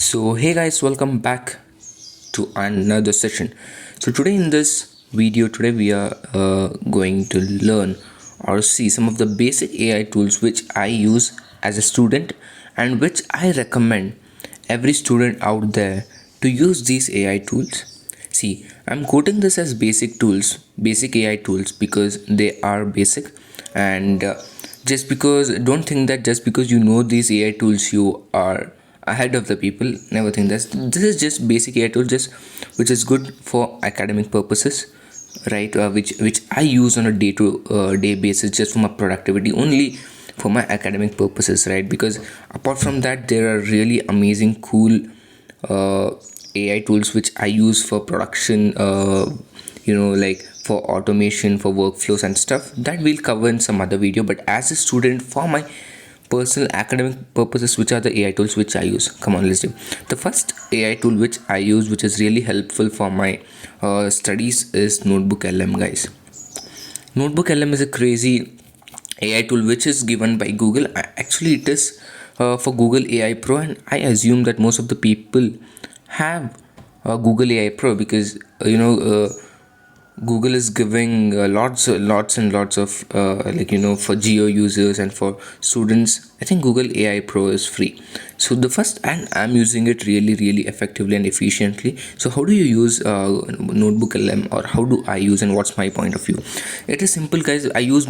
So hey guys, welcome back to another session. So today in this video, today we are going to learn or see some of the basic AI tools which I use as a student and which I recommend every student out there to use these AI tools. See, I'm quoting this as basic tools, basic AI tools because they are basic and just because don't think that just because you know these AI tools you are ahead of the people. Never think this is just basic AI tool, just which is good for academic purposes, right? Which I use on a day to day basis just for my productivity, only for my academic purposes, right? Because apart from that, there are really amazing, cool uh, AI tools which I use for production, like for automation, for workflows and stuff that we'll cover in some other video. But as a student, for my personal academic purposes, which are the AI tools which I use? Come on, let's do. The first AI tool which I use, which is really helpful for my studies, is Notebook LM, guys. Notebook LM is a crazy AI tool which is given by Google. Actually, it is for Google AI Pro, and I assume that most of the people have Google AI Pro because Google is giving lots and lots of for geo users and for students. I think Google AI Pro is free. So the first, and I'm using it really effectively and efficiently. So how do you use Notebook LM, or how do I use, and what's my point of view? It is simple, guys. I use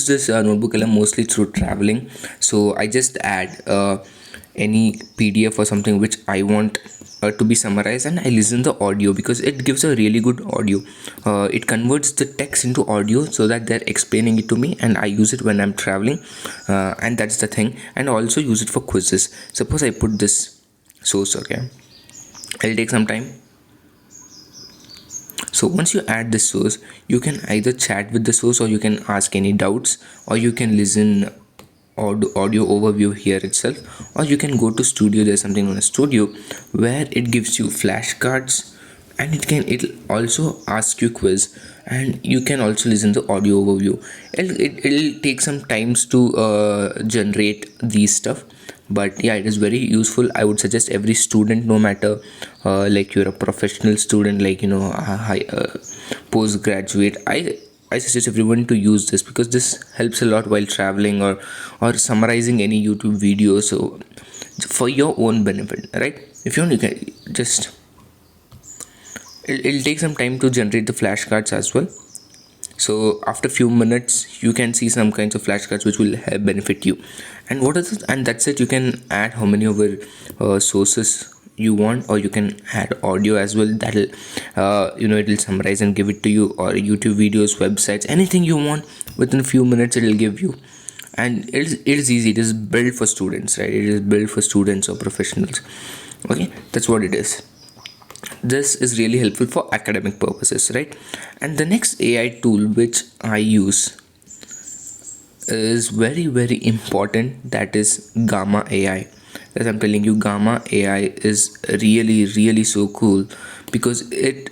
this Notebook LM mostly through traveling. So I just add any PDF or something which I want to be summarized, and I listen the audio because it gives a really good audio. It converts the text into audio so that they're explaining it to me, and I use it when I'm traveling, and that's the thing. And I also use it for quizzes. Suppose I put this source, okay, it'll take some time. So once you add the source, you can either chat with the source, or you can ask any doubts, or you can listen audio overview here itself, or you can go to studio. There's something on a studio where it gives you flashcards, and it'll also ask you quiz, and you can also listen to audio overview. It'll take some times to generate these stuff, but yeah, it is very useful. I would suggest every student, no matter like you're a professional student, like high postgraduate, I suggest everyone to use this because this helps a lot while traveling or summarizing any YouTube video. So for your own benefit, right? If you want, you can just it'll take some time to generate the flashcards as well. So after few minutes, you can see some kinds of flashcards which will help benefit you. And what is it? And that's it. You can add how many of your sources you want, or you can add audio as well. That'll it'll summarize and give it to you, or YouTube videos, websites, anything you want. Within a few minutes it'll give you. And it is easy. It is built for students, right? It is built for students or professionals. Okay, that's what it is. This is really helpful for academic purposes, right? And the next AI tool which I use is very important, that is Gamma AI. As I'm telling you, Gamma AI is really so cool because it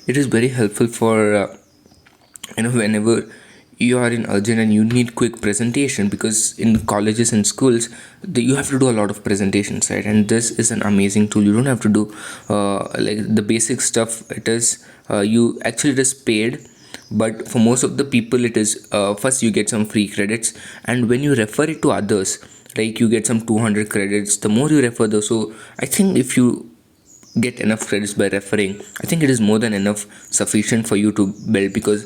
is very helpful for whenever you are in urgent and you need quick presentation, because in colleges and schools you have to do a lot of presentations, right? And this is an amazing tool. You don't have to do like the basic stuff. It is it is paid, but for most of the people it is first you get some free credits, and when you refer it to others, like you get some 200 credits the more you refer those. So I think if you get enough credits by referring, I think it is more than enough sufficient for you to build, because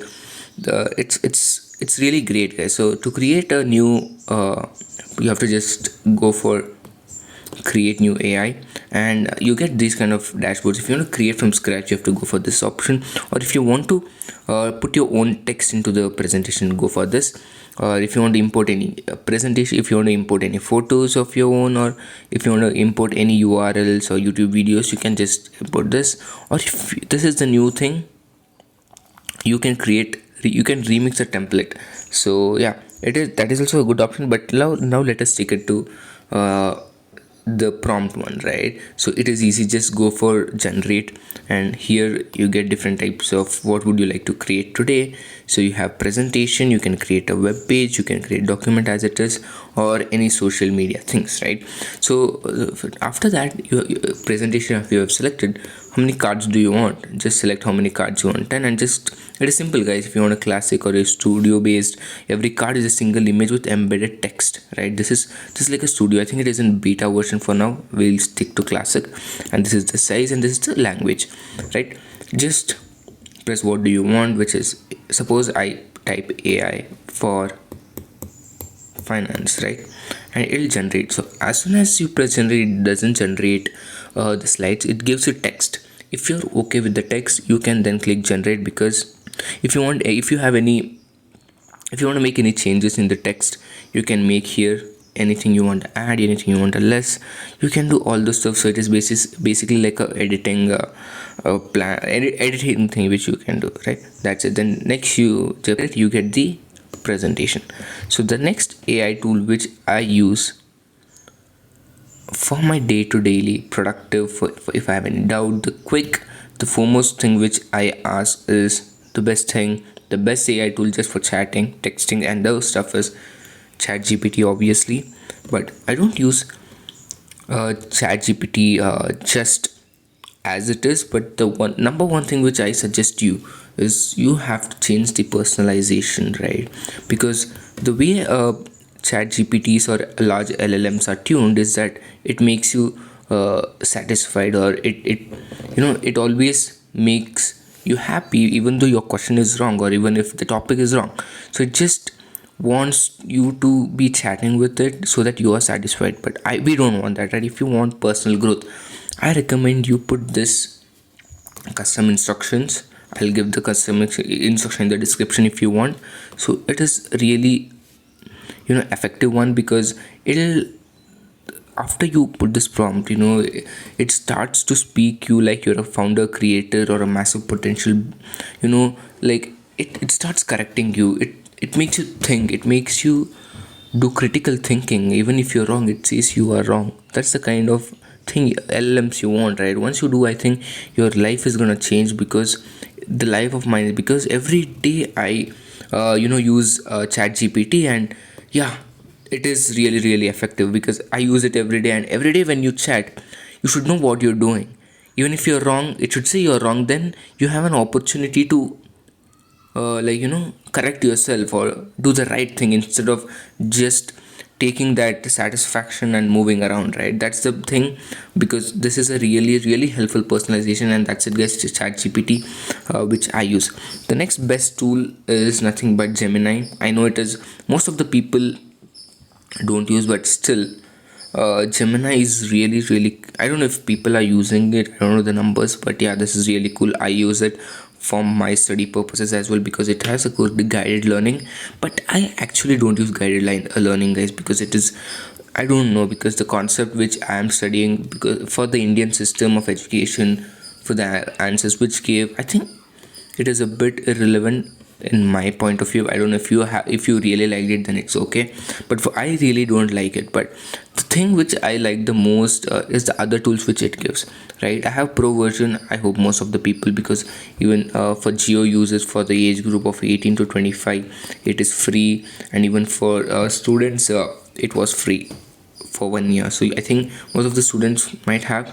it's really great, guys. So to create a new you have to just go for create new AI, and you get these kind of dashboards. If you want to create from scratch, you have to go for this option, or if you want to put your own text into the presentation, go for this. Or if you want to import any presentation, if you want to import any photos of your own, or if you want to import any URLs or YouTube videos, you can just import this. Or if this is the new thing, you can remix a template. So yeah, that is also a good option. But now let us take it to the prompt one, right? So it is easy, just go for generate, and here you get different types of what would you like to create today. So you have presentation, you can create a web page, you can create document as it is, or any social media things, right? So after that, your presentation, if you have selected, how many cards do you want, just select how many cards you want, 10, and just, it is simple guys. If you want a classic or a studio based, every card is a single image with embedded text, right? This is just like a studio. I think it is in beta version for now. We'll stick to classic, and this is the size and this is the language, right? Just press what do you want, which is, suppose I type AI for finance, right? And it'll generate. So as soon as you press generate, it doesn't generate the slides, it gives you text. If you're okay with the text, you can then click generate, because if you want, if you have any, if you want to make any changes in the text, you can make here anything you want to add, anything you want to less, you can do all the stuff. So it is basically like a editing editing thing which you can do, right? That's it. Then next you get the presentation. So the next AI tool which I use for my day-to-daily productive, for if I have any doubt, the foremost thing which I ask is the best AI tool just for chatting, texting and those stuff is ChatGPT, obviously. But I don't use ChatGPT just as it is, but the number one thing which I suggest you is you have to change the personalization, right? Because the way chat gpts or large llms are tuned is that it makes you satisfied, or it always makes you happy even though your question is wrong, or even if the topic is wrong. So it just wants you to be chatting with it so that you are satisfied. But we don't want that, right? If you want personal growth, I recommend you put this custom instructions. I'll give the custom instruction in the description if you want. So it is really effective one, because it'll, after you put this prompt, it starts to speak you like you're a founder, creator, or a massive potential. Like it starts correcting you. It makes you think, it makes you do critical thinking. Even if you're wrong, it says you are wrong. That's the kind of thing LLMs you want, right? Once you do, I think your life is gonna change, because the life of mine, because every day I use chat gpt, and yeah, it is really really effective, because I use it every day. And every day when you chat, you should know what you're doing. Even if you're wrong, it should say you're wrong, then you have an opportunity to correct yourself or do the right thing, instead of just taking that satisfaction and moving around, right? That's the thing, because this is a really really helpful personalization. And that's it guys, chat gpt which I use. The next best tool is nothing but Gemini. I know it is most of the people don't use, but still Gemini is really really, I don't know if people are using it, I don't know the numbers, but yeah, this is really cool. I use it for my study purposes as well, because it has a good guided learning. But I actually don't use guided learning guys, because it is, I don't know, because the concept which I am studying, because for the Indian system of education, for the answers which gave, I think it is a bit irrelevant in my point of view. I don't know if if you really liked it, then it's okay, but I really don't like it. But the thing which I like the most is the other tools which it gives, right? I have pro version, I hope most of the people, because even for geo users, for the age group of 18 to 25, it is free. And even for students, it was free for 1 year. So I think most of the students might have.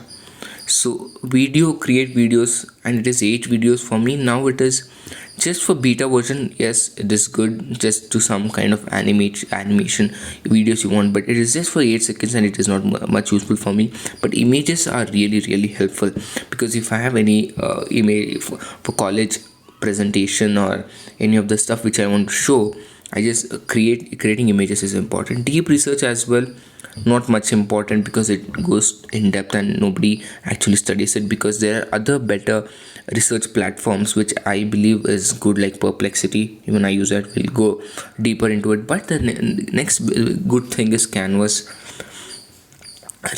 So create videos, and it is 8 videos for me now. It is just for beta version. Yes, it is good just to some kind of animation videos you want, but it is just for 8 seconds, and it is not much useful for me. But images are really really helpful, because if I have any image for college presentation or any of the stuff which I want to show, I just creating images is important. Deep research as well, not much important, because it goes in depth and nobody actually studies it, because there are other better research platforms which I believe is good, like Perplexity. Even I use that, we'll go deeper into it. But the next good thing is Canvas.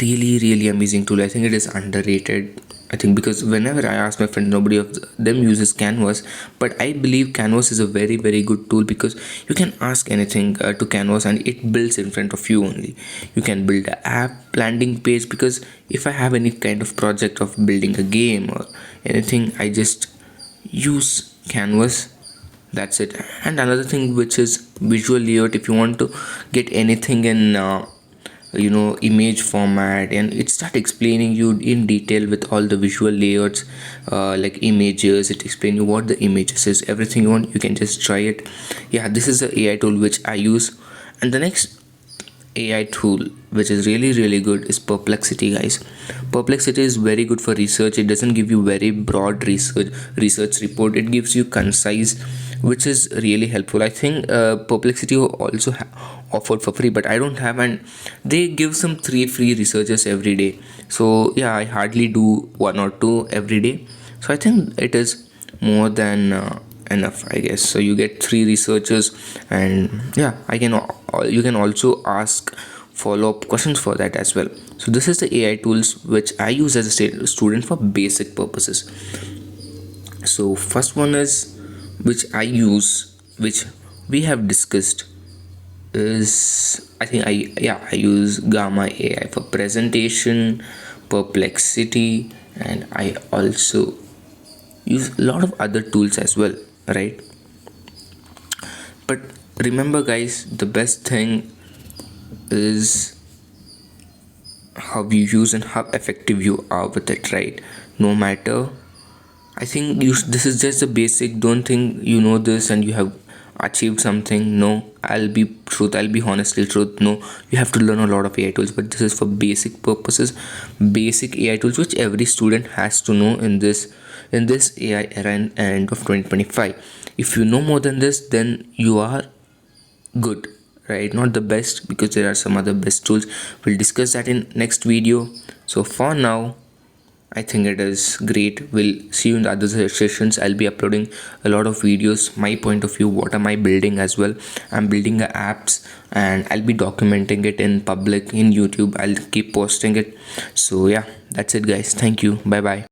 Really really amazing tool. I think it is underrated. I think, because whenever I ask my friends, nobody of them uses Canvas. But I believe Canvas is a very, very good tool, because you can ask anything to Canvas and it builds in front of you only. You can build an app, landing page, because if I have any kind of project of building a game or anything, I just use Canvas. That's it. And another thing, which is visual layout. If you want to get anything in image format, and it start explaining you in detail with all the visual layouts, like images. It explain you what the images is, everything you want. You can just try it. Yeah, this is the AI tool which I use. And the next AI tool which is really, really good is Perplexity, guys. Perplexity is very good for research. It doesn't give you very broad research report. It gives you concise, which is really helpful. I think Perplexity also offered for free, but I don't have, and they give some 3 free researches every day. So yeah, I hardly do 1 or 2 every day. So I think it is more than enough, I guess. So you get 3 researchers, and yeah, you can also ask follow-up questions for that as well. So this is the AI tools which I use as a student for basic purposes. So first one is, which I use, which we have discussed, is, I think I use Gamma AI for presentation, Perplexity, and I also use a lot of other tools as well, right? But remember, guys, the best thing is how you use and how effective you are with it, right? No matter, I think this is just the basic. Don't think you know this and you have achieved something. No, I'll be honestly truth. No, you have to learn a lot of AI tools, but this is for basic purposes, basic AI tools which every student has to know in this AI era and end of 2025. If you know more than this, then you are good, right? Not the best, because there are some other best tools. We'll discuss that in next video. So for now, I think it is great. We'll see you in the other sessions. I'll be uploading a lot of videos, my point of view, what am I building as well. I'm building apps, and I'll be documenting it in public in YouTube. I'll keep posting it. So yeah, that's it, guys. Thank you. Bye bye.